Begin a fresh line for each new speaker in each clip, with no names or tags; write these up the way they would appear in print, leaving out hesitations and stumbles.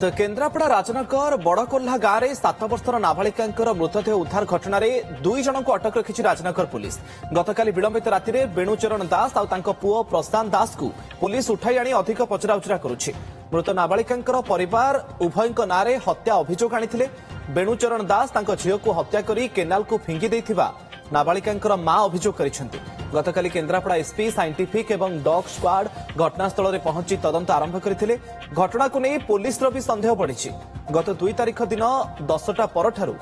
तो केन्द्रापड़ा राजनगर बड़कोल्हा गांव में 7 वर्षर नाबालिका मृतदेह उद्धार घटना दुई जन को अटक रखी राजनगर पुलिस। गतकाली विलंबित राति में बेणुचरण दास और पुओ प्रशांत दास को पुलिस उठाई आनी अधिक पचराउचरा करुछि। मृत नाबालिका परिवार उभय नाँ हत्या अभियोग आनी। बेणुचरण दास झील को हत्या कर केनाल को फिंगी देथिबा नाबालिका मां अभियोग करिसेंति। गतकाली केन्द्रापड़ा एसपी साइंटिफिक एवं डॉग स्क्वाड घटनास्थल में पहुंची तदंत आरंभ करथिले। घटना को नहीं पुलिस भी संदेह बढ़ी। गत 2 तारिख दिन 10टा परठारु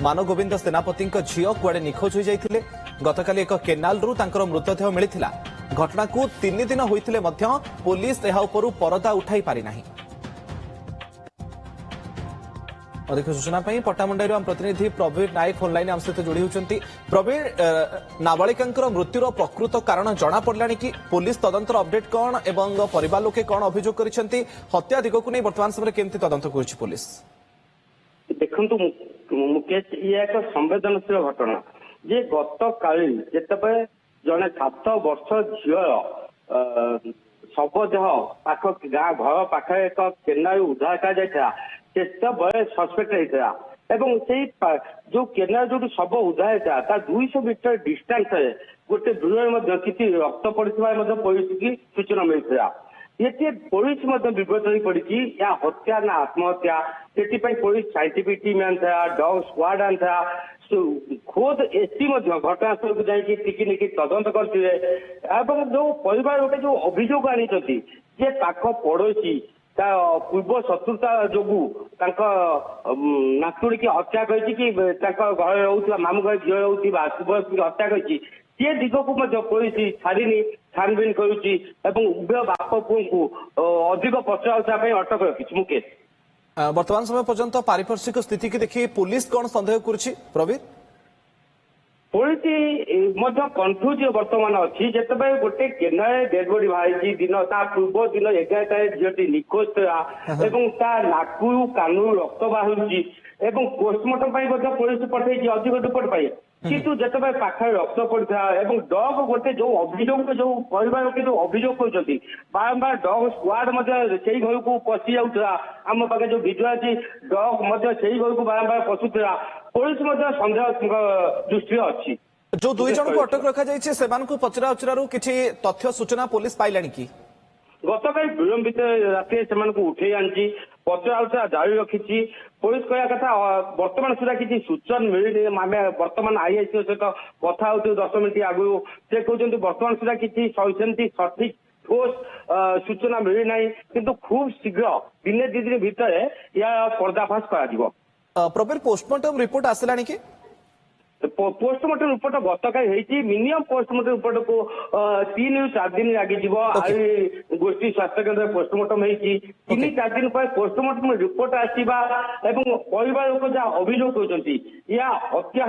मानगोविंद सेनापति झील कुआडे निखोज हो जाइथिले। गतकाली एक केनालरू तांकर मृतदेह मिलिथिला। घटना को 3 दिन होइथिले मध्य पुलिस एहा उपरु परदा उठाई पारि नाही। अधिक सूचना पट्टामुंडाई आम प्रतिनिधि प्रवीर नायक फोनलाइन आम सहित जोड़ी होती। प्रवीर, नाबालिका मृत्युर प्रकृत कारण जना पड़ा कि पुलिस तदंतर अपडेट कौन एवं परिवार लोके कौन अभियोग करिसेंति? हत्या दिग को नहीं वर्तमान समय केमती तदंत करुछि पुलिस?
देखंतु मुकेश, ये एक संवेदनशील घटना जे गत काली जेतबे जने 7 वर्ष झील शवदेह पाख गाँ घर पाखे एक केनाल उद्धार कर सस्पेक्ट होता एवं जो केनाल जो शव उद्धार होता 200 मीटर डिस्टेंस गोटे दूर किसी रक्त पड़ा पुलिस की सूचना मिलता। ये पुलिस विव्रत हो पड़ी या हत्या ना आत्महत्या से पुलिस साइंटिफिक टीम आना डॉग स्क्वाड आना खोद एसपी घटनास्थल को जाकि टिकी तदंत करते जो परिवार गोटे जो अभियोग आनी जे पाख पड़ोसी पूर्व शत्रुता जोगु नातुड़ी की हत्या कर घर रोला मामू घर झील रोला हत्या कर दिग को पुलिस छाड़नी छानबीन करुच्ची उभय बाप पुओं को अधिक पचराउचरा अटक रखी। मुकेश,
वर्तमान समय पर्यंत पारिपार्श्विक स्थिति की देखिए पुलिस कौन संदेह करुछि? प्रवीर,
पुलिस कन्फ्यूज बर्तमान अच्छी जिते गोटे केनाल डेड बॉडी बाहरी दिन पूर्व दिन 11 झीलटी निखोज था नाकु कानू रक्त बाहर पोस्टमार्टम पुलिस पठे अधिक रिपोर्ट पाई किंतु जिते पाखे रक्त पड़ा डग गोटे जो अभियोग जो परिवार के जो अभियोग कर बारंबार डग स्क्वाड से घर को पशि जाऊला आम पाखे जो भिजुआ अच्छी डग से घर को बारंबार पशुला पुलिस संदेह दृष्टि अच्छी।
जो 2 जन को अटक रखा जाइए पचरा उचरा किसी तथ्य सूचना पुलिस पाइलानी कि?
गतकाल विलंबित राति से उठे आनी पचरा जारी रखी। पुलिस कह कथा वर्तमान सुधा किसी सूचना मिलनी आम बर्तमान आईएसओ सहित कथा हो 10 मिनिट आगु से कहते बर्तमान सुधा किसी सठिक ठोस सूचना मिली ना किंतु खूब शीघ्र दिने 2 दिन भितर या पर्दाफाश कर।
प्रवीर, पोस्टमार्टम रिपोर्ट आसला कि?
पोस्टमार्टम रिपोर्ट गतकाल मिनिमम पोस्टमार्टम रिपोर्ट को 3 ରୁ 4 दिन लगी गोष्ठी स्वास्थ्य केन्द्र पोस्टमार्टम 3-4 दिन पर पोस्टमार्टम रिपोर्ट आसवा परिवार लोक जहाँ अभियोग होती या हत्या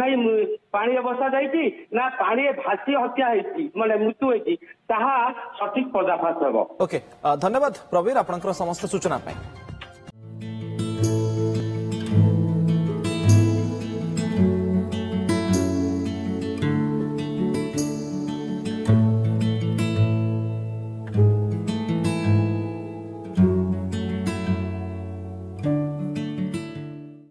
पानी बसा जाइए ना पानी भासी हत्या माने मृत्यु होती सठिक पर्दाफाश हे।
ओके, धन्यवाद प्रवीर आपनकर समस्त सूचना।